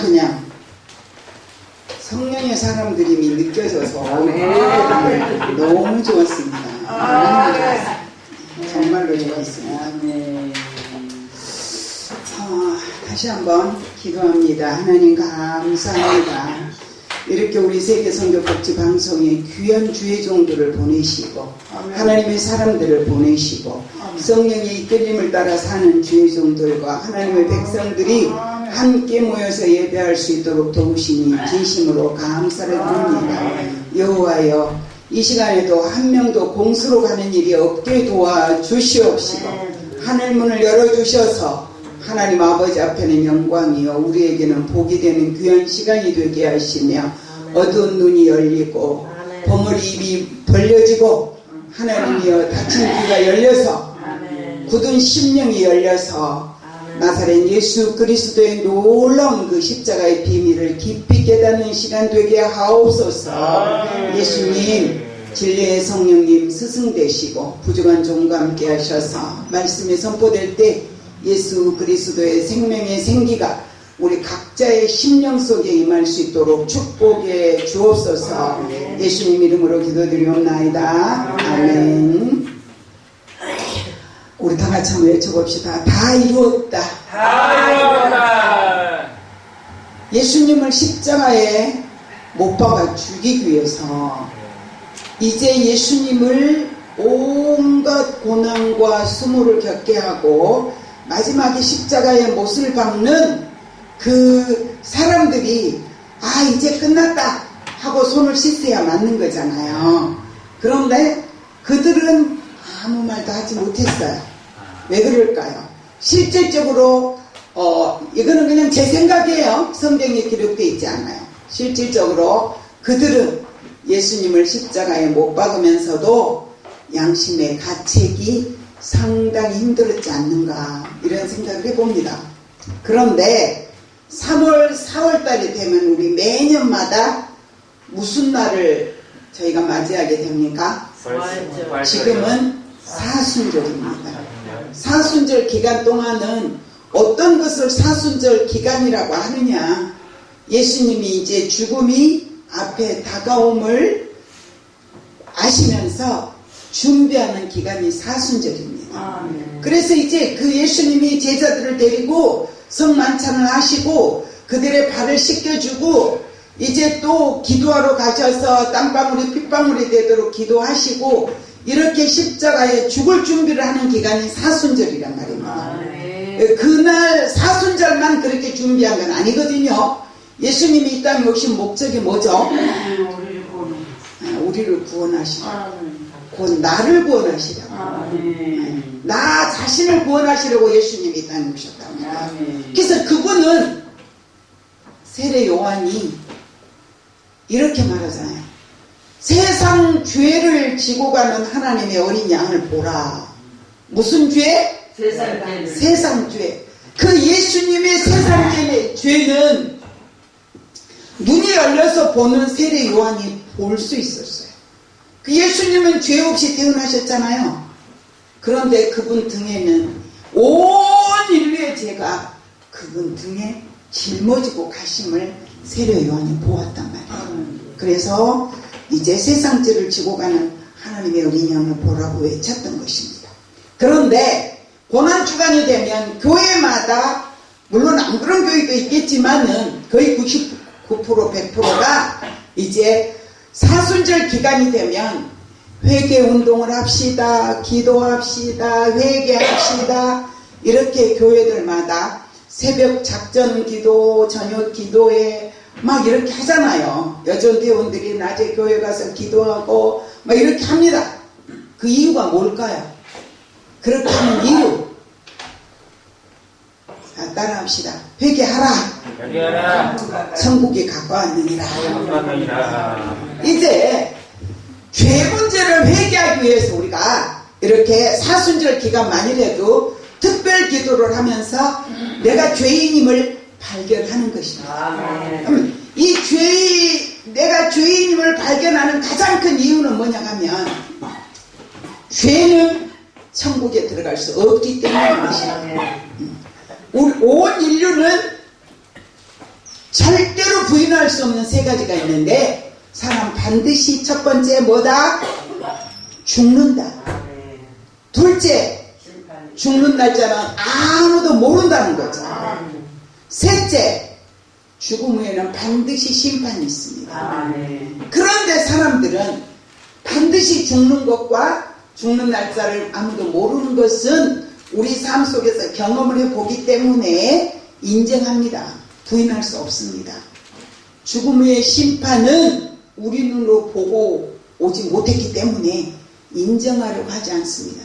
그냥 성령의 사람들임이 느껴져서 너무 좋았습니다. 정말로 좋았습니다. 다시 한번 기도합니다. 하나님 감사합니다. 이렇게 우리 세계선교복지방송에 귀한 주의 종들을 보내시고 하나님의 사람들을 보내시고 성령의 이끌림을 따라 사는 주의 종들과 하나님의 백성들이 함께 모여서 예배할 수 있도록 도우시니 진심으로 감사를 드립니다. 여호와여, 이 시간에도 한 명도 공수로 가는 일이 없게 도와주시옵시고 하늘문을 열어주셔서 하나님 아버지 앞에는 영광이요 우리에게는 복이 되는 귀한 시간이 되게 하시며 어두운 눈이 열리고 버물 입이 벌려지고 하나님이여 닫힌 귀가 열려서 굳은 심령이 열려서 나사렛 예수 그리스도의 놀라운 그 십자가의 비밀을 깊이 깨닫는 시간 되게 하옵소서. 예수님 진리의 성령님 스승 되시고 부족한 종과 함께 하셔서 말씀이 선포될 때 예수 그리스도의 생명의 생기가 우리 각자의 심령 속에 임할 수 있도록 축복해 주옵소서. 예수님 이름으로 기도드리옵나이다. 아멘. 우리 다 같이 한번 외쳐봅시다. 다 이루었다. 다 이루었다. 예수님을 십자가에 못 박아 죽이기 위해서 이제 예수님을 온갖 고난과 수모를 겪게 하고 마지막에 십자가에 못을 박는 그 사람들이 이제 끝났다 하고 손을 씻어야 맞는 거잖아요. 그런데 그들은 아무 말도 하지 못했어요. 왜 그럴까요? 실질적으로 이거는 그냥 제 생각이에요. 성경에 기록되어 있지 않아요. 실질적으로 그들은 예수님을 십자가에 못 박으면서도 양심의 가책이 상당히 힘들었지 않는가 이런 생각을 해봅니다. 그런데 3월, 4월달이 되면 우리 매년마다 무슨 날을 저희가 맞이하게 됩니까? 지금은 사순절입니다. 사순절 기간 동안은 어떤 것을 사순절 기간이라고 하느냐, 예수님이 이제 죽음이 앞에 다가옴을 아시면서 준비하는 기간이 사순절입니다. 그래서 이제 그 예수님이 제자들을 데리고 성만찬을 하시고 그들의 발을 씻겨주고 이제 또 기도하러 가셔서 땀방울이 핏방울이 되도록 기도하시고 이렇게 십자가에 죽을 준비를 하는 기간이 사순절이란 말입니다. 그날 사순절만 그렇게 준비한 건 아니거든요. 예수님이 이 땅에 오신 목적이 뭐죠? 우리를 구원하시라고. 곧 나를 구원하시라고. 나 자신을 구원하시려고 예수님이 이 땅에 오셨답니다. 그래서 그분은 세례 요한이 이렇게 말하잖아요. 세상 죄를 지고 가는 하나님의 어린 양을 보라. 무슨 죄? 세상 죄. 그 예수님의 세상 죄는 눈이 열려서 보는 세례 요한이 볼 수 있었어요. 그 예수님은 죄 없이 태어나셨잖아요. 그런데 그분 등에는 온 인류의 죄가 그분 등에 짊어지고 가심을 세례 요한이 보았단 말이에요. 그래서 이제 세상 죄를 지고 가는 하나님의 어린 양을 보라고 외쳤던 것입니다. 그런데 고난주간이 되면 교회마다, 물론 안 그런 교회도 있겠지만은 거의 99% 100%가 이제 사순절 기간이 되면 회개 운동을 합시다, 기도합시다, 회개합시다, 이렇게 교회들마다 새벽 작전 기도, 저녁 기도회 막 이렇게 하잖아요. 여전대원들이 낮에 교회 가서 기도하고 막 이렇게 합니다. 그 이유가 뭘까요? 그렇게 하는 이유, 자, 따라합시다. 회개하라. 천국이 가까웠느니라. 이제 죄 문제를 회개하기 위해서 우리가 이렇게 사순절 기간만이라도 특별 기도를 하면서 내가 죄인임을 발견하는 것입니다. 내가 죄인임을 발견하는 가장 큰 이유는 뭐냐 하면 죄는 천국에 들어갈 수 없기 때문인 것입니다. 온 인류는 부인할 수 없는 세 가지가 있는데 사람 반드시 첫 번째 뭐다? 죽는다. 둘째, 죽는 날짜는 아무도 모른다는 거죠. 셋째, 죽음 후에는 반드시 심판이 있습니다. 그런데 사람들은 반드시 죽는 것과 죽는 날짜를 아무도 모르는 것은 우리 삶 속에서 경험을 해보기 때문에 인정합니다. 부인할 수 없습니다. 죽음 후의 심판은 우리 눈으로 보고 오지 못했기 때문에 인정하려고 하지 않습니다.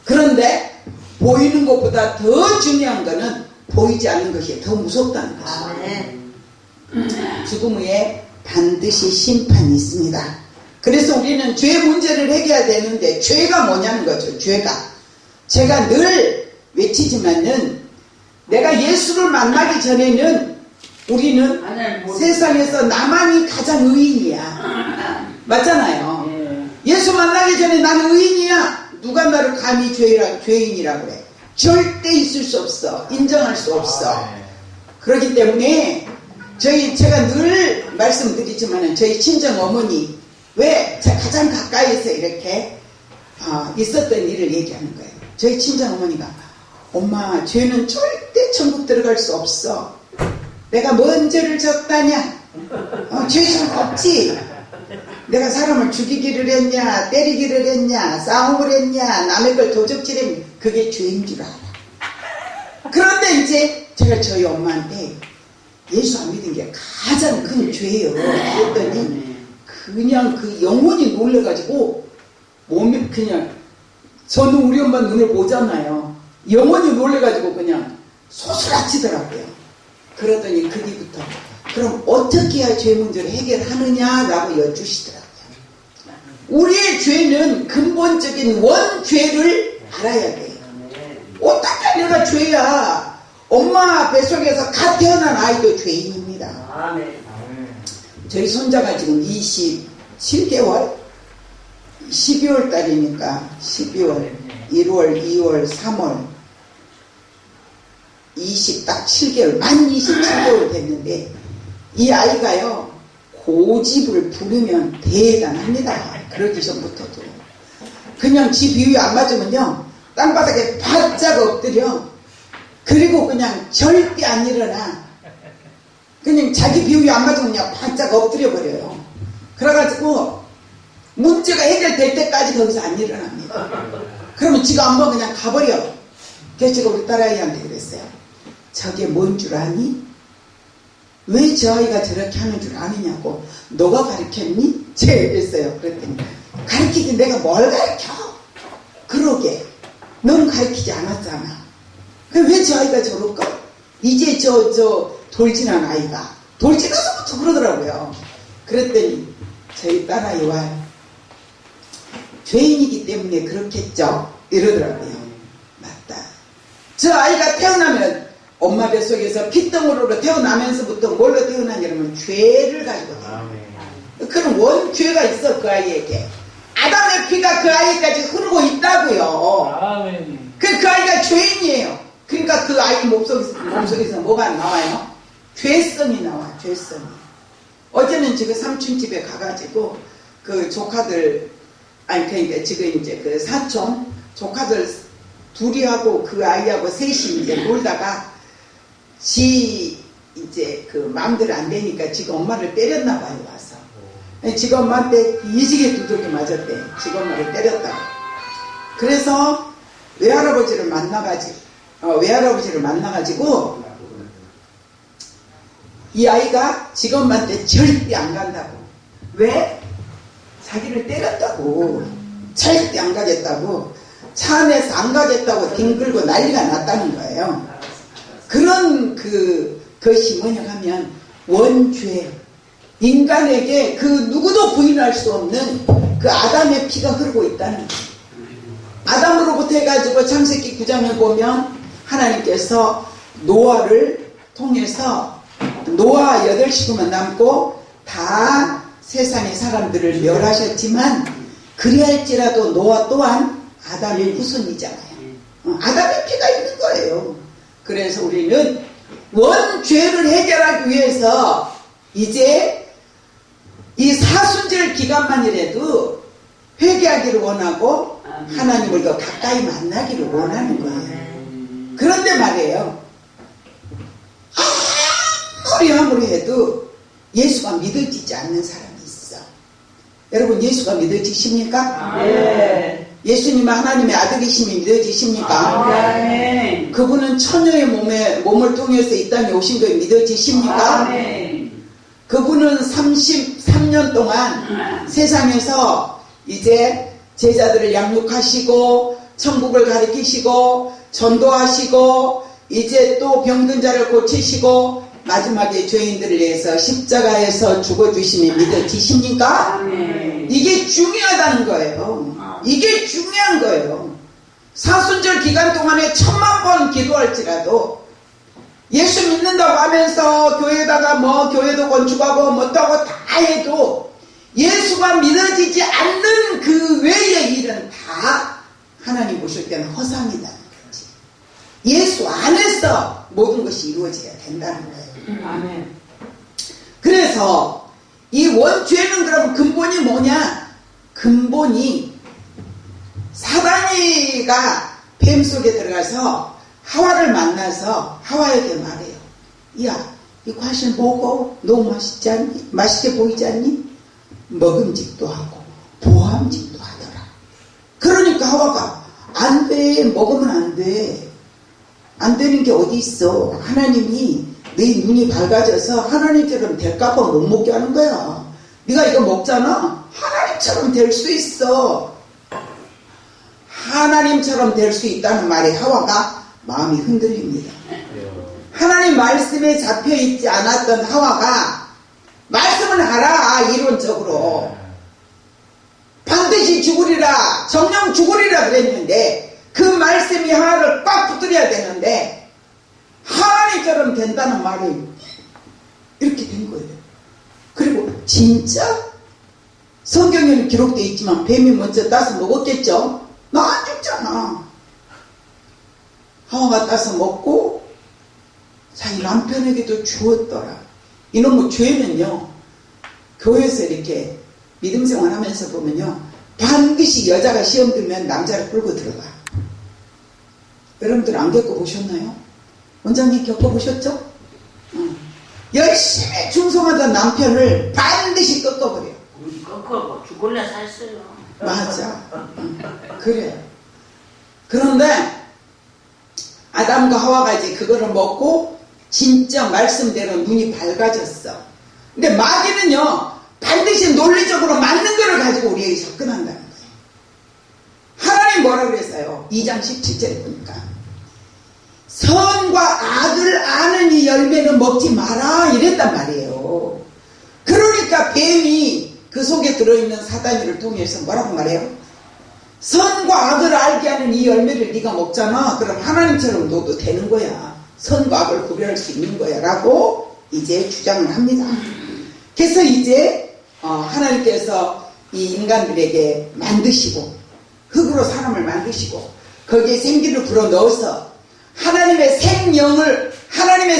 그런데 보이는 것보다 더 중요한 것은 보이지 않는 것이 더 무섭다는 것입니다. 죽음 후에 반드시 심판이 있습니다. 그래서 우리는 죄 문제를 해결해야 되는데 죄가 뭐냐는 거죠. 제가 늘 외치지만은 내가 예수를 만나기 전에는 우리는 세상에서 나만이 가장 의인이야. 맞잖아요. 예수 만나기 전에 나는 의인이야. 누가 나를 감히 죄인이라고 그래. 절대 있을 수 없어. 인정할 수 없어. 그렇기 때문에 제가 늘 말씀드리지만은 저희 친정 어머니 왜 가장 가까이서 이렇게 있었던 일을 얘기하는 거예요. 저희 친정 어머니가 엄마 죄는 절대 천국 들어갈 수 없어. 내가 뭔 죄를 졌다냐? 죄 좀 없지. 내가 사람을 죽이기를 했냐, 때리기를 했냐, 싸움을 했냐, 남의 걸 도적질했냐, 그게 죄인 줄 알아. 그런데 이제 제가 저희 엄마한테 예수 안 믿은 게 가장 큰 죄예요. 그랬더니 그냥 그 영혼이 놀래가지고 몸이 그냥 저는 우리 엄마 눈을 보잖아요. 영혼이 놀래가지고 그냥 소스라치더라고요. 그러더니 그 뒤부터 그럼 어떻게 해야 죄 문제를 해결하느냐라고 여쭈시더라고요. 우리의 죄는 근본적인 원죄를 알아야 돼요. 어떻게 내가 죄야? 엄마 뱃속에서 갓 태어난 아이도 죄인입니다. 저희 손자가 지금 27개월? 12월 달이니까 12월, 1월, 2월, 3월 딱 7개월, 만 27개월 됐는데 이 아이가요 고집을 부리면 대단합니다. 그러기 전부터도 그냥 지 비위 안 맞으면요 땅바닥에 바짝 엎드려. 그리고 그냥 절대 안 일어나. 그냥 자기 비위 안 맞으면 그냥 바짝 엎드려 버려요. 그래가지고 문제가 해결될 때까지 거기서 안 일어납니다. 그러면 지가 한번 그냥 가버려. 그래서 제가 우리 딸아이한테 그랬어요. 저게 뭔 줄 아니? 왜 저 아이가 저렇게 하는 줄 아느냐고. 너가 가르쳤니? 제가 그랬어요. 그랬더니 가르치지 내가 뭘 가르쳐? 그러게 넌 가르치지 않았잖아. 왜 저 아이가 저럴까? 이제 저 돌진한 아이가 돌진해서부터 그러더라고요. 그랬더니 저희 딸아이와 죄인이기 때문에 그렇겠죠 이러더라고요. 맞다. 저 아이가 태어나면 엄마 뱃속에서 피덩어리로 태어나면서부터 뭘로 태어나냐면 죄를 가지고 태어나요. 그런 원죄가 있어 그 아이에게. 아담의 피가 그 아이까지 흐르고 있다고요. 그 아이가 죄인이에요. 그러니까 그 아이 몸속에서 뭐가 나와요? 죄성이 나와. 죄성이. 어제는 지금 삼촌집에 가가지고 그 조카들 그러니까 지금 이제 그 사촌 조카들 둘이 하고 그 아이하고 셋이 이제 놀다가 이제 그 마음대로 안 되니까 지금 엄마를 때렸나 봐요. 와서 지금 엄마한테 이지게 두들겨 맞았대. 지금 엄마를 때렸다고. 그래서 외할아버지를 만나가지고 이 아이가 지금 엄마한테 절대 안 간다고. 왜? 자기를 때렸다고. 절대 안 가겠다고. 차 안에서 안 가겠다고 뒹굴고 난리가 났다는 거예요. 그런 그것이 뭐냐 하면 원죄. 인간에게 그 누구도 부인할 수 없는 그 아담의 피가 흐르고 있다는 거예요. 아담으로부터 해가지고 창세기 9장을 보면 하나님께서 노아를 통해서 노아 8식구만 남고 다 세상의 사람들을 멸하셨지만 그리할지라도 노아 또한 아담의 후손이잖아요. 아담의 피가 있는 거예요. 그래서 우리는 원죄를 해결하기 위해서 이제 이 사순절 기간만이라도 회개하기를 원하고 하나님을 더 가까이 만나기를 원하는 거예요. 그런데 말이에요. 아무리 해도 예수가 믿어지지 않는 사람이 있어. 여러분 예수가 믿어지십니까? 네. 예수님은 하나님의 아들이심이 믿어지십니까? 네. 그분은 처녀의 몸을 통해서 이 땅에 오신 것이 믿어지십니까? 네. 그분은 33년 동안 세상에서 이제 제자들을 양육하시고 천국을 가르치시고 전도하시고 이제 또 병든 자를 고치시고 마지막에 죄인들을 위해서 십자가에서 죽어주심이 믿어지십니까? 네. 이게 중요하다는 거예요. 이게 중요한 거예요. 사순절 기간 동안에 1000만 번 기도할지라도 예수 믿는다고 하면서 교회에다가 교회도 건축하고 뭐다고 다 해도 예수가 믿어지지 않는 그 외의 일은 다 하나님 보실 때는 허상이다는 거지. 예수 안에서 모든 것이 이루어져야 된다는 거예요. 아멘. 그래서 이 원죄는 그럼 근본이 뭐냐? 근본이 사단이가 뱀 속에 들어가서 하와를 만나서 하와에게 말해요. 야, 이 과실 먹어. 너무 맛있지 않니? 맛있게 보이지 않니? 먹음직도 하고 보암직도 하더라. 그러니까 하와가 안 돼. 먹으면 안 돼. 안 되는 게 어디 있어. 하나님이 네 눈이 밝아져서 하나님처럼 될까봐 못 먹게 하는 거야. 네가 이거 먹잖아. 하나님처럼 될 수 있어. 하나님처럼 될 수 있다는 말에 하와가 마음이 흔들립니다. 하나님 말씀에 잡혀있지 않았던 하와가 말씀을 하라. 이론적으로 반드시 죽으리라, 정령 죽으리라 그랬는데 그 말씀이 하나를 꽉 붙들어야 되는데 하나님처럼 된다는 말이 이렇게 된 거예요. 그리고 진짜 성경에는 기록되어 있지만 뱀이 먼저 따서 먹었겠죠. 나 안 죽잖아. 하와가 따서 먹고 자기 남편에게도 주었더라. 이놈의 죄는요, 교회에서 이렇게 믿음 생활하면서 보면요, 반드시 여자가 시험 들면 남자를 끌고 들어가. 여러분들 안 겪어보셨나요? 원장님 겪어보셨죠? 열심히 충성하던 남편을 반드시 꺾어버려. 우리 꺾어 죽을래 살았어요. 맞아. 그래요. 그런데 아담과 하와가 이제 그거를 먹고 진짜 말씀대로 눈이 밝아졌어. 근데 마귀는요, 반드시 논리적으로 맞는 거를 가지고 우리에게 접근한다는 거예요. 하나님 뭐라 그랬어요? 2장 17절에 보니까 선과 악을 아는 이 열매는 먹지 마라 이랬단 말이에요. 그러니까 뱀이 그 속에 들어있는 사단이를 통해서 뭐라고 말해요? 선과 악을 알게 하는 이 열매를 네가 먹잖아. 그럼 하나님처럼 너도 되는 거야. 선과 악을 구별할 수 있는 거야 라고 이제 주장을 합니다. 그래서 이제 하나님께서 이 인간들에게 만드시고 흙으로 사람을 만드시고 거기에 생기를 불어넣어서 하나님의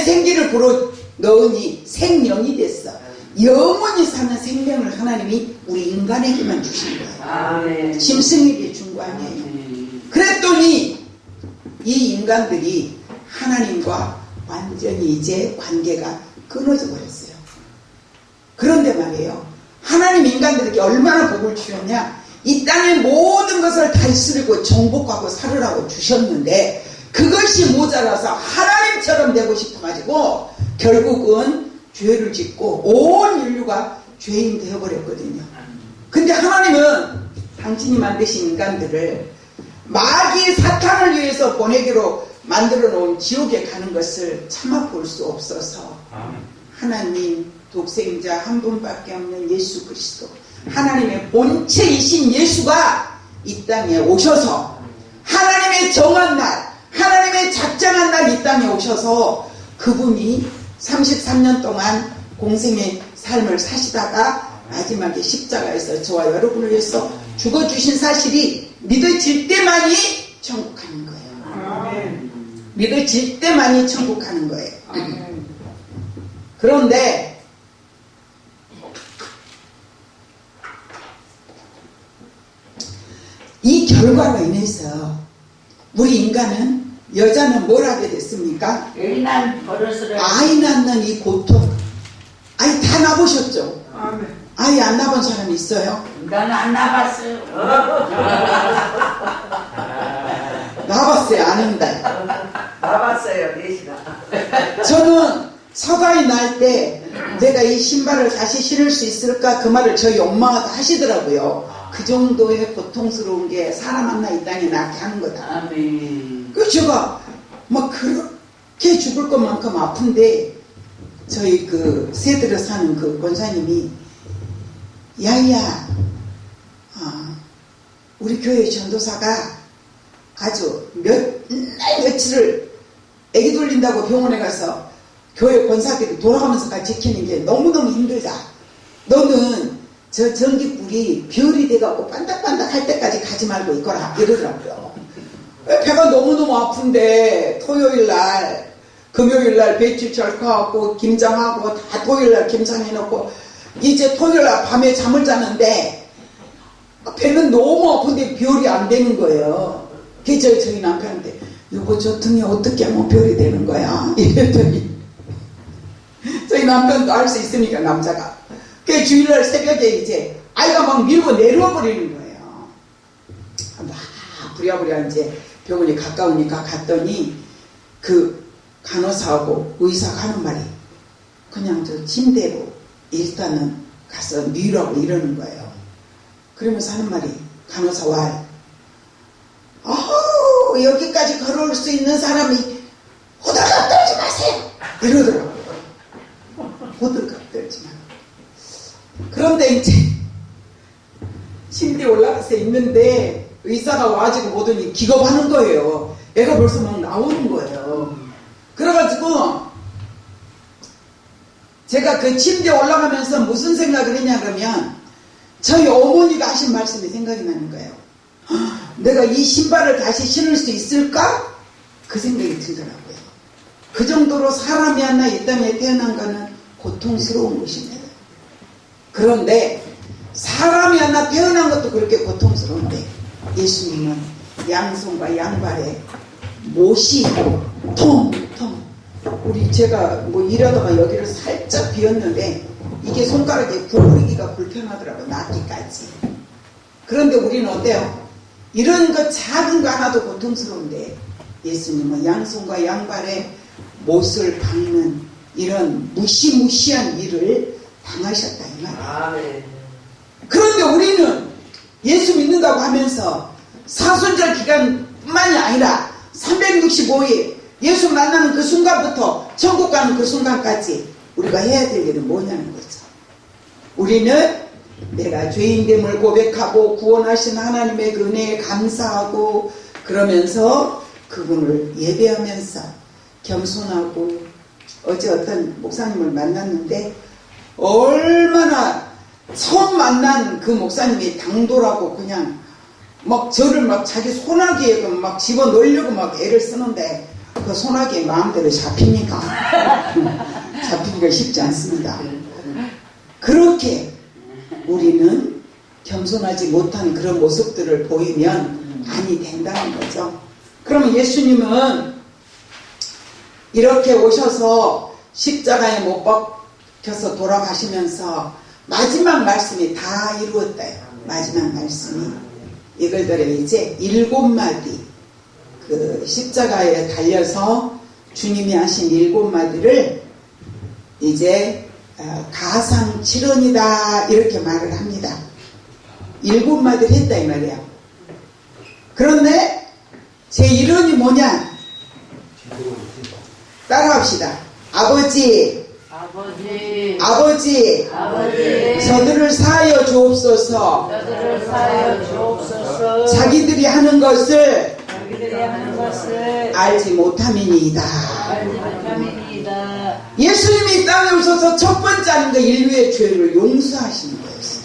생기를 불어넣으니 생명이 됐어. 영원히 사는 생명을 하나님이 우리 인간에게만 주신 거예요. 짐승에게 준 거 아니에요. 그랬더니 이 인간들이 하나님과 완전히 이제 관계가 끊어져 버렸어요. 그런데 말이에요, 하나님 인간들에게 얼마나 복을 주셨냐. 이 땅의 모든 것을 다스리고 정복하고 살으라고 주셨는데 그것이 모자라서 하나님처럼 되고 싶어가지고 결국은 죄를 짓고 온 인류가 죄인 되어버렸거든요. 근데 하나님은 당신이 만드신 인간들을 마귀 사탄을 위해서 보내기로 만들어 놓은 지옥에 가는 것을 참아 볼 수 없어서 하나님 독생자 한 분밖에 없는 예수 그리스도, 하나님의 본체이신 예수가 이 땅에 오셔서 하나님의 정한 날, 하나님의 작정한 날 이 땅에 오셔서 그분이 33년 동안 공생의 삶을 사시다가 마지막에 십자가에서 저와 여러분을 위해서 죽어주신 사실이 믿어질 때만이 천국 가는 거예요. 믿어질 때만이 천국 가는 거예요. 그런데 결과로 인해서 우리 인간은 여자는 뭘 하게 됐습니까? 예민한 버릇을 아이 낳는 이 고통. 아이 다 낳으셨죠? 아멘. 아이 안 낳은 사람 있어요? 나는 안 나봤어요. 낳았어요? 아는데. 나봤어요, 넷이나. 저는 서가이 날 때 내가 이 신발을 다시 신을 수 있을까 그 말을 저희 엄마가 하시더라고요. 그 정도의 고통스러운 게 사람 하나 이 땅에 낳게 하는 거다. 아멘. 그 제가 막 그렇게 죽을 것만큼 아픈데 저희 그 새들어 사는 그 권사님이 야야 우리 교회 전도사가 아주 몇날 며칠을 애기 돌린다고 병원에 가서 교회 권사들이 돌아가면서까지 지키는 게 너무너무 힘들다. 너는 저 전기불이 별이 돼갖고 반짝반짝 할 때까지 가지 말고 있거라 이러더라고요. 배가 너무너무 아픈데 토요일날 금요일날 배추 절카하고 김장하고 다 토요일날 김장해놓고 이제 토요일날 밤에 잠을 자는데 배는 너무 아픈데 별이 안 되는 거예요. 그래서 저희 남편한테 여보 저 등에 어떻게 하면 별이 되는 거야 이랬더니 저희 남편도 알 수 있으니까 남자가 그 주일날 새벽에 이제 아이가 막 밀고 내려와 버리는 거예요. 막 부랴부랴 이제 병원이 가까우니까 갔더니 그 간호사하고 의사가 하는 말이 그냥 저 침대로 일단은 가서 뉘라고 이러는 거예요. 그러면서 하는 말이 간호사 왈 여기까지 걸어올 수 있는 사람이 호들갑 떨지 마세요 이러더라고요. 호들갑 떨지 마. 그런데 이제 침대에 올라가서 있는데 의사가 와가지고 보더니 기겁하는 거예요. 애가 벌써 막 나오는 거예요. 그래가지고 제가 그 침대에 올라가면서 무슨 생각을 했냐 그러면 저희 어머니가 하신 말씀이 생각이 나는 거예요. 내가 이 신발을 다시 신을 수 있을까? 그 생각이 들더라고요. 그 정도로 사람이 하나 이 땅에 태어난 거는 고통스러운 것입니다. 그런데 사람이 하나 태어난 것도 그렇게 고통스러운데 예수님은 양손과 양발에 못이 있고 통통 우리 제가 뭐 일하다가 여기를 살짝 비었는데 이게 손가락에 구부리기가 불편하더라고요. 낫기까지. 그런데 우리는 어때요? 이런 것 작은 거 하나도 고통스러운데 예수님은 양손과 양발에 못을 박는 이런 무시무시한 일을 당하셨다 이 말이에요. 그런데 우리는 예수 믿는다고 하면서 사순절 기간뿐만이 아니라 365일 예수 만나는 그 순간부터 천국 가는 그 순간까지 우리가 해야 될 일은 뭐냐는 거죠. 우리는 내가 죄인됨을 고백하고 구원하신 하나님의 그 은혜에 감사하고 그러면서 그분을 예배하면서 겸손하고 어제 어떤 목사님을 만났는데 얼마나 처음 만난 그 목사님이 당돌하고 그냥 막 저를 막 자기 소나기에 막 집어넣으려고 막 애를 쓰는데 그 소나기에 마음대로 잡힙니까? 잡히기가 쉽지 않습니다. 그렇게 우리는 겸손하지 못한 그런 모습들을 보이면 아니 된다는 거죠. 그러면 예수님은 이렇게 오셔서 십자가에 못 박혀서 돌아가시면서 마지막 말씀이 다 이루었대요. 마지막 말씀이 이걸들에 이제 7마디 그 십자가에 달려서 주님이 하신 7마디를 이제 가상칠언이다 이렇게 말을 합니다. 7마디를 했다 이 말이야. 그런데 제 일언이 뭐냐? 따라합시다. 아버지 저들을 사하여 주옵소서. 자기들이 하는 것을 알지 못함이니이다. 예수님이 이 땅에 오셔서 첫 번째 하는 거 인류의 죄를 용서하시는 거였어요.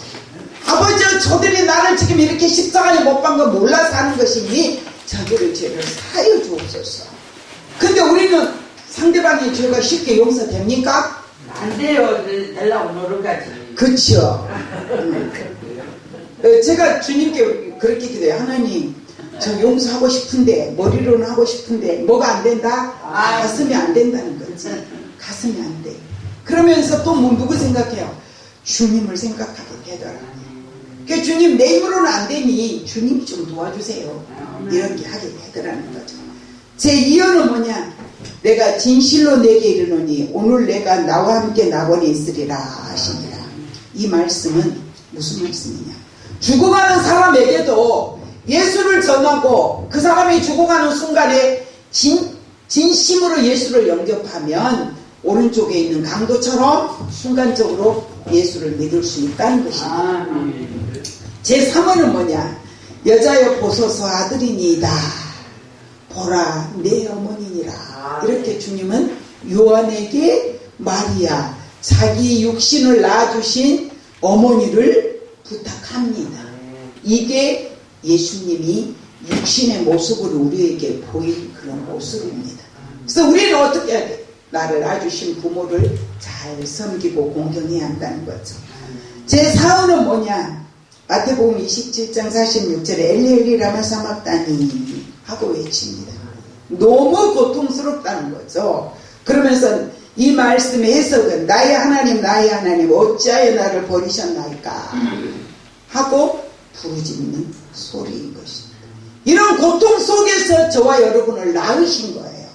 아버지 저들이 나를 지금 이렇게 십자가에 못 박은 거 몰라서 하는 것이니 저들의 죄를 사하여 주옵소서. 근데 우리는 상대방의 죄가 쉽게 용서됩니까? 안 돼요. 되려고 노력하지. 그쵸. 제가 주님께 그렇게 기도해요. 하나님, 저 용서하고 싶은데, 머리로는 하고 싶은데, 뭐가 안 된다? 가슴이 안 된다는 거지. 가슴이 안 돼. 그러면서 또 뭐 누구 생각해요? 주님을 생각하게 되더라고요. 그 주님, 내 힘으로는 안 되니 주님이 좀 도와주세요. 이렇게 하게 되더라는 거죠. 제2호는 뭐냐? 내가 진실로 내게 이르노니 오늘 내가 나와 함께 낙원에 있으리라 하시니라. 이 말씀은 무슨 말씀이냐? 죽어가는 사람에게도 예수를 전하고 그 사람이 죽어가는 순간에 진심으로 예수를 영접하면 오른쪽에 있는 강도처럼 순간적으로 예수를 믿을 수 있다는 것입니다. 제3호는 뭐냐? 여자여 보소서 아들이니이다. 보라 내 어머니니라. 이렇게 주님은 요한에게 마리아 자기 육신을 낳아주신 어머니를 부탁합니다. 이게 예수님이 육신의 모습으로 우리에게 보인 그런 모습입니다. 그래서 우리는 어떻게 해야 돼? 나를 낳아주신 부모를 잘 섬기고 공경해야 한다는 거죠. 제4호는 뭐냐? 마태복음 27장 46절에 엘리엘리 라마 사막다니 하고 외칩니다. 너무 고통스럽다는 거죠. 그러면서 이 말씀의 해석은 나의 하나님 어찌하여 나를 버리셨나이까 하고 부르짖는 소리인 것입니다. 이런 고통 속에서 저와 여러분을 낳으신 거예요.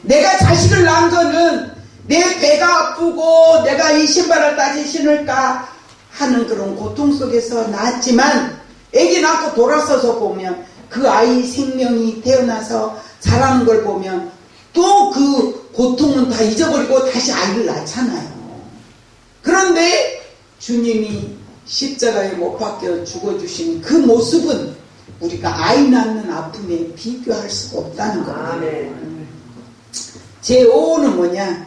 내가 자식을 낳은 거는 내 배가 아프고 내가 이 신발을 다시 신을까 하는 그런 고통 속에서 낳았지만 애기 낳고 돌아서서 보면 그 아이 생명이 태어나서 자라는 걸 보면 또 그 고통은 다 잊어버리고 다시 아이를 낳잖아요. 그런데 주님이 십자가에 못 박혀 죽어주신 그 모습은 우리가 아이 낳는 아픔에 비교할 수가 없다는 겁니다. 제5호는 뭐냐?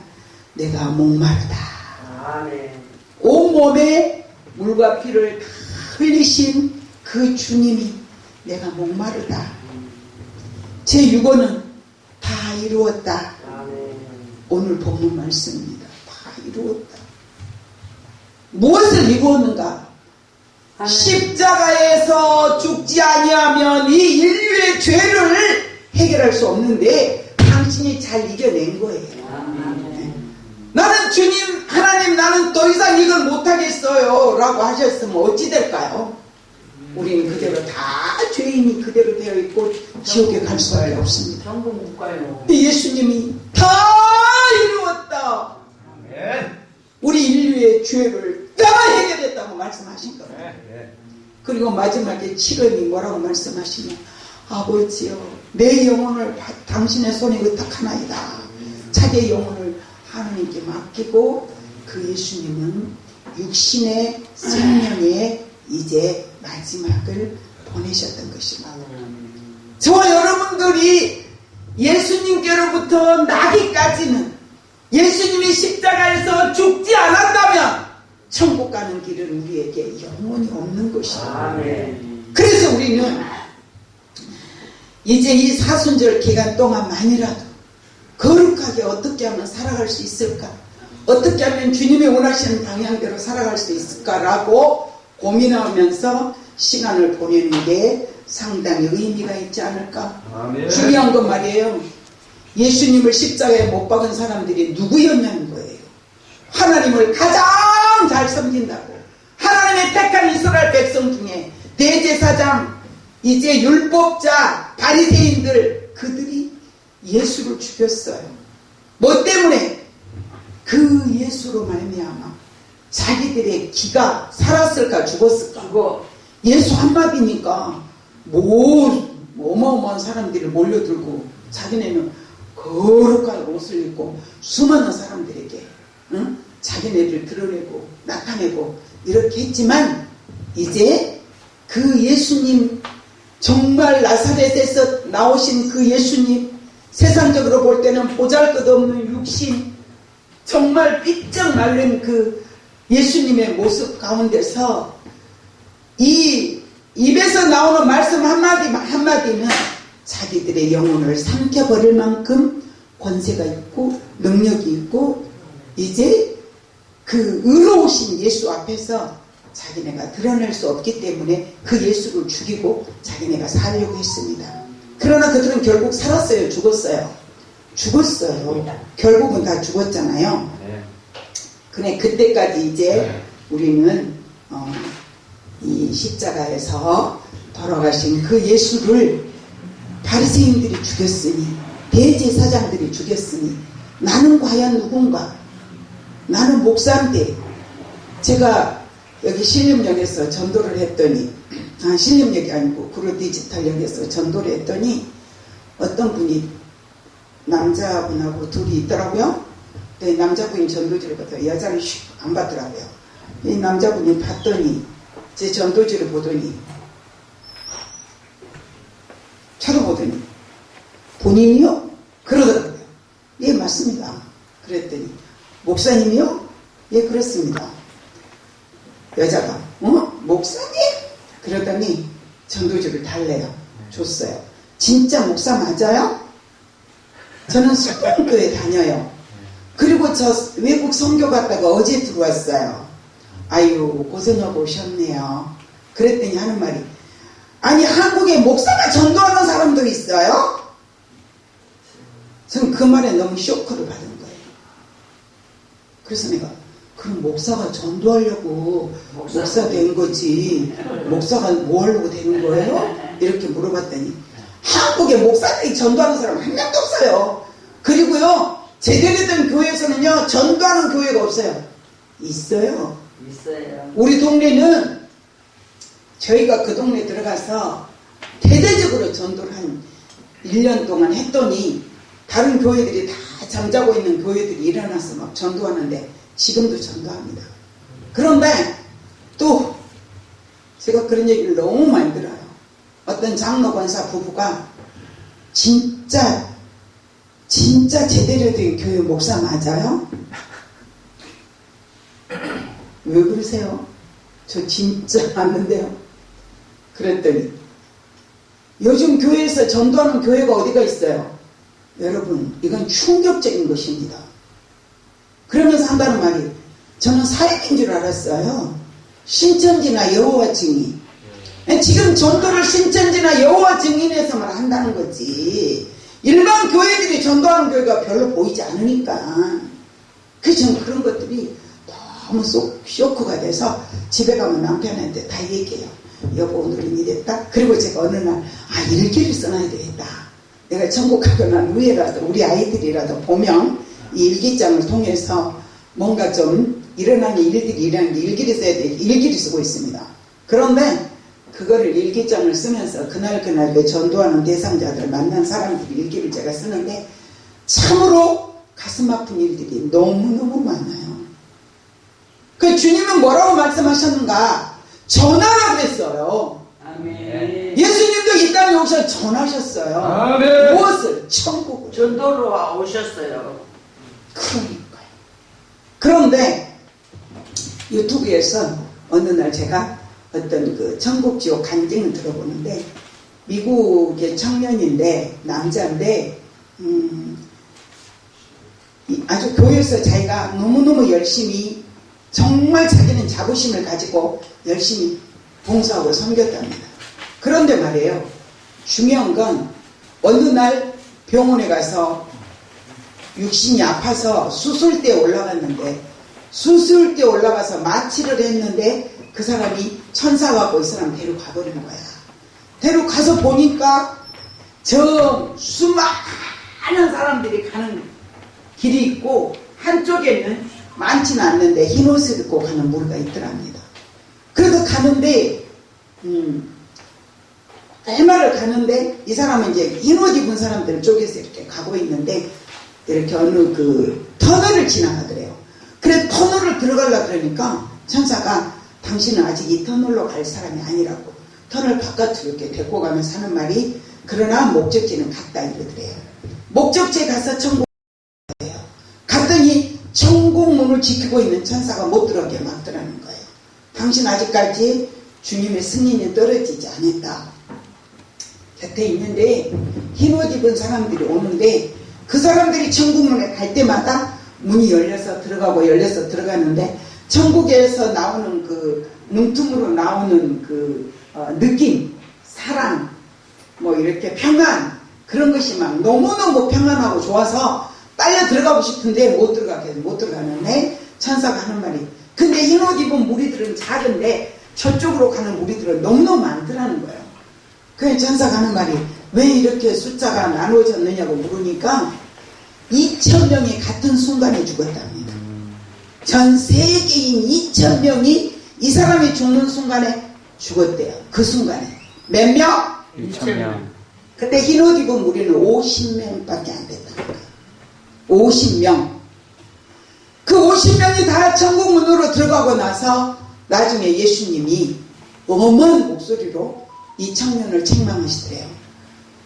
내가 목마르다. 온몸에 물과 피를 다 흘리신 그 주님이 내가 목마르다. 제6호는 다 이루었다. 오늘 본문 말씀입니다. 다 이루었다. 무엇을 이루었는가? 십자가에서 죽지 아니하면 이 인류의 죄를 해결할 수 없는데 당신이 잘 이겨낸 거예요. 나는 주님, 하나님, 나는 더 이상 이걸 못하겠어요 라고 하셨으면 어찌 될까요? 우리는 그대로 다 죄인이 그대로 되어 있고 지옥에 갈 수밖에 없습니다. 전부 못 가요. 예수님이 다 이루었다. 우리 인류의 죄를 다 해결했다고 말씀하신 거예요. 그리고 마지막에 7원이 뭐라고 말씀하시냐? 아버지여, 내 영혼을 당신의 손에 의탁하나이다. 자기의 영혼을 하나님께 맡기고 그 예수님은 육신의 생명에 이제 마지막을 보내셨던 것입니다. 저와 여러분들이 예수님께로부터 나기까지는 예수님이 십자가에서 죽지 않았다면 천국 가는 길은 우리에게 영원히 없는 것입니다. 그래서 우리는 이제 이 사순절 기간 동안만이라도 거룩하게 어떻게 하면 살아갈 수 있을까? 어떻게 하면 주님이 원하시는 방향대로 살아갈 수 있을까라고 고민하면서 시간을 보내는 게 상당히 의미가 있지 않을까? 중요한 건 말이에요. 예수님을 십자가에 못 박은 사람들이 누구였냐는 거예요. 하나님을 가장 잘 섬긴다고. 하나님의 택한 이스라엘 백성 중에 대제사장, 이제 율법자, 바리새인들 그들이 예수를 죽였어요. 뭐 때문에? 그 예수로 말미암아 자기들의 기가 살았을까 죽었을까? 예수 한마디니까 어마어마한 사람들이 몰려들고 자기네는 거룩한 옷을 입고 수많은 사람들에게 자기네를 드러내고 나타내고 이렇게 했지만 이제 그 예수님, 정말 나사렛에서 나오신 그 예수님, 세상적으로 볼 때는 보잘것없는 육신, 정말 삐쩍 마른 그 예수님의 모습 가운데서 이 입에서 나오는 말씀 한마디는 자기들의 영혼을 삼켜버릴 만큼 권세가 있고 능력이 있고 이제 그 의로우신 예수 앞에서 자기네가 드러낼 수 없기 때문에 그 예수를 죽이고 자기네가 살려고 했습니다. 그러나 그들은 결국 살았어요? 죽었어요? 죽었어요. 결국은 다 죽었잖아요. 근데 그때까지 이제 우리는 이 십자가에서 돌아가신 그 예수를 바리새인들이 죽였으니, 대제사장들이 죽였으니, 나는 과연 누군가? 나는 목사인데, 제가 여기 신림역에서 전도를 했더니, 신림역이 아니고 구로 디지털역에서 전도를 했더니 어떤 분이 남자분하고 둘이 있더라고요. 근데 남자분이 전도지를 봤더니 여자는 안 봤더라고요. 이 남자분이 봤더니, 제 전도지를 보더니, 쳐다보더니, 본인이요? 그러더라고요. 예, 맞습니다. 그랬더니, 목사님이요? 예, 그렇습니다. 여자가, 목사님? 그러더니 전도지를 달래요. 줬어요. 진짜 목사 맞아요? 저는 수평교회 다녀요. 그리고 저 외국 선교 갔다가 어제 들어왔어요. 아유, 고생하고 오셨네요. 그랬더니 하는 말이, 아니, 한국에 목사가 전도하는 사람도 있어요? 저는 그 말에 너무 쇼크를 받은 거예요. 그래서 내가, 그럼 목사가 전도하려고 목사 된 거지, 목사가 뭐 하려고 되는 거예요? 이렇게 물어봤더니, 한국에 목사들이 전도하는 사람 한 명도 없어요. 그리고요, 제대로 된 교회에서는요, 전도하는 교회가 없어요. 있어요. 우리 동네는, 저희가 그 동네 들어가서 대대적으로 전도를 한 1년 동안 했더니 다른 교회들이 다 잠자고 있는 교회들이 일어나서 막 전도하는데 지금도 전도합니다. 그런데 또 제가 그런 얘기를 너무 많이 들어요. 어떤 장로 권사 부부가 진짜 제대로 된 교회 목사 맞아요? 왜 그러세요? 저 진짜 맞는데요. 그랬더니 요즘 교회에서 전도하는 교회가 어디가 있어요? 여러분, 이건 충격적인 것입니다. 그러면서 한다는 말이, 저는 사역인 줄 알았어요. 신천지나 여호와 증인. 지금 전도를 신천지나 여호와 증인에서만 한다는 거지, 일반 교회들이 전도하는 교회가 별로 보이지 않으니까. 그래서 저는 그런 것들이 너무 쇼크가 돼서 집에 가면 남편한테 다 얘기해요. 여보, 오늘은 이랬다. 그리고 제가 어느 날, 일기를 써놔야 되겠다. 내가 천국 가고 난 후에라도 우리 아이들이라도 보면 이 일기장을 통해서 뭔가 좀 일어나는 일들이 일어나는 일기를 써야 돼. 일기를 쓰고 있습니다. 그런데 그거를 일기장을 쓰면서 그날 그 전도하는 대상자들 만난 사람들이 일기를 제가 쓰는데 참으로 가슴 아픈 일들이 너무너무 많아요. 그 주님은 뭐라고 말씀하셨는가? 전하라 그랬어요. 아멘. 예수님도 이 땅에 오셔서 전하셨어요. 아멘. 무엇을? 천국을. 전도로 오셨어요. 그러니까요. 그런데 유튜브에서 어느 날 제가 어떤 그 천국지옥 간증을 들어보는데, 미국의 청년인데 남자인데 아주 교회에서 자기가 너무너무 열심히, 정말 자기는 자부심을 가지고 열심히 봉사하고 섬겼답니다. 그런데 말이에요, 중요한 건 어느 날 병원에 가서 육신이 아파서 수술대에 올라갔는데, 수술대에 올라가서 마취를 했는데 그 사람이 천사가 갖고 이 사람 데려가 버린 거야. 데려가서 보니까 저 수많은 사람들이 가는 길이 있고, 한쪽에는 많지는 않는데 흰 옷을 입고 가는 무리가 있더랍니다. 그래서 가는데 해마를 가는데 이 사람은 이제 흰 옷 입은 사람들 쪽에서 이렇게 가고 있는데 이렇게 어느 그 터널을 지나가더래요. 그래 터널을 들어가려고 그러니까 천사가, 당신은 아직 이 터널로 갈 사람이 아니라고 터널 바깥으로 이렇게 데리고 가면서 하는 말이, 그러나 목적지는 갔다 이러더래요. 목적지에 가서 천국 갔더니 천국 문을 지키고 있는 천사가 못 들어오게 막더라는 거예요. 당신 아직까지 주님의 승인이 떨어지지 않았다. 곁에 있는데 흰 옷 입은 사람들이 오는데, 그 사람들이 천국문에 갈 때마다 문이 열려서 들어가고 열려서 들어가는데 천국에서 나오는 그 눈틈으로 나오는 그 느낌, 사랑, 뭐 이렇게 평안, 그런 것이 막 너무너무 평안하고 좋아서 빨려 들어가고 싶은데 못 들어가는데 천사가 하는 말이, 근데 흰옷 입은 무리들은 작은데 저쪽으로 가는 무리들은 너무너무 많더라는 거예요. 그래서 천사가 하는 말이, 왜 이렇게 숫자가 나누어졌느냐고 물으니까 2,000명이 같은 순간에 죽었답니다. 전 세계인 2,000명이 이 사람이 죽는 순간에 죽었대요. 그 순간에. 몇 명? 2,000명. 근데 흰옷 입은 무리는 50명밖에 안 됐다는 거예요. 50명. 그 50명이 다 천국 문으로 들어가고 나서 나중에 예수님이 엄한 목소리로 이 청년을 책망하시더래요.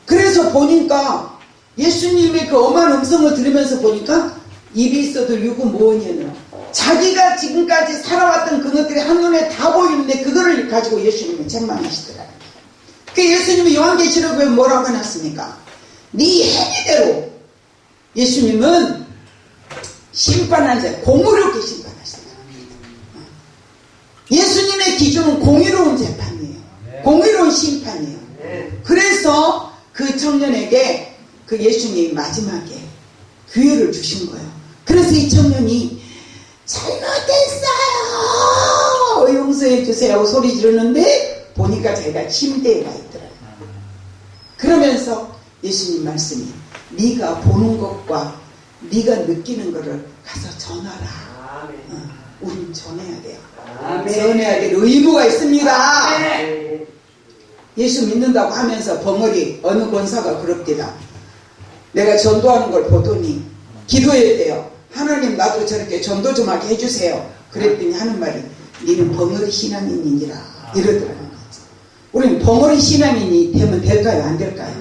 그래서 보니까 예수님의 그 엄한 음성을 들으면서 보니까 입이 있어도 육은 무언이냐, 자기가 지금까지 살아왔던 그것들이 한눈에 다 보이는데 그거를 가지고 예수님이 책망하시더라고요. 그 예수님이 요한계시록에 뭐라고 해놨습니까? 네 행위대로 예수님은 심판한 자, 공의롭게 심판하신다. 예수님의 기준은 공의로운 재판이에요. 공의로운 심판이에요. 그래서 그 청년에게 그 예수님이 마지막에 기회를 주신 거예요. 그래서 이 청년이 잘못했어요, 용서해 주세요 소리 지르는데 보니까 자기가 침대에 가 있더라고요. 그러면서 예수님 말씀이, 네가 보는 것과 네가 느끼는 것을 가서 전하라. 우린 전해야 돼요. 전해야 될 의무가 있습니다. 예수 믿는다고 하면서 벙어리 어느 권사가 그럽디다. 내가 전도하는 걸 보더니 기도했대요. 하나님 나도 저렇게 전도 좀 하게 해주세요. 그랬더니 하는 말이, 니는 벙어리 신앙인이라 이러더라는 거지. 우리는 벙어리 신앙인이 되면 될까요? 안 될까요?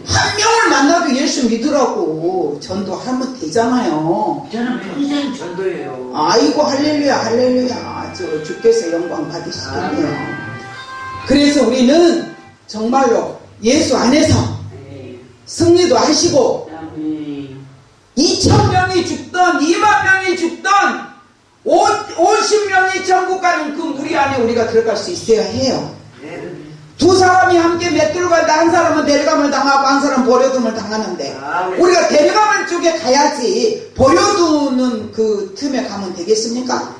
한 명을 만나도 예수 믿으라고 전도하면 되잖아요. 저는 평생 전도예요. 아이고 할렐루야 할렐루야, 저 주께서 영광 받으시겠네요. 그래서 우리는 정말로 예수 안에서 승리도 하시고 2,000명이 죽던 20,000명이 죽던 50명이 천국 가는 그 무리 안에 우리가 들어갈 수 있어야 해요. 두 사람이 함께 맷돌 간다. 한 사람은 데려감을 당하고 한 사람은 버려둠을 당하는데 우리가 데려가는 쪽에 가야지 버려두는 그 틈에 가면 되겠습니까?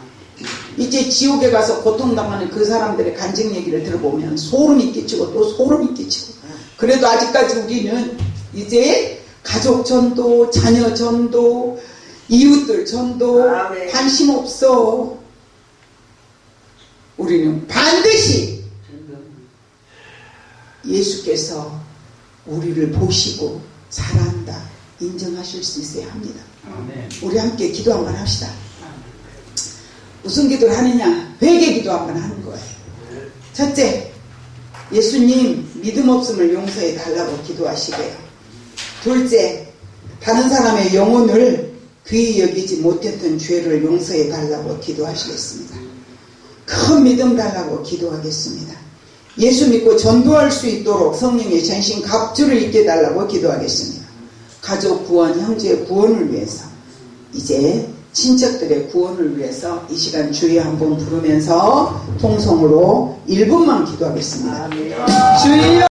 이제 지옥에 가서 고통당하는 그 사람들의 간증 얘기를 들어보면 소름이 끼치고 또 소름이 끼치고, 그래도 아직까지 우리는 이제 가족 전도, 자녀 전도, 이웃들 전도 관심 없어. 우리는 반드시 예수께서 우리를 보시고 잘한다 인정하실 수 있어야 합니다. 우리 함께 기도 한번 합시다. 무슨 기도를 하느냐? 회개 기도 한번 하는 거예요. 첫째, 예수님 믿음 없음을 용서해 달라고 기도하시고요. 둘째, 다른 사람의 영혼을 귀히 여기지 못했던 죄를 용서해 달라고 기도하시겠습니다. 큰 믿음 달라고 기도하겠습니다. 예수 믿고 전도할 수 있도록 성령의 전신 갑주를 입게 달라고 기도하겠습니다. 가족 구원, 형제 구원을 위해서, 이제 친척들의 구원을 위해서 이 시간 주여 한번 부르면서 통성으로 1분만 기도하겠습니다. 주여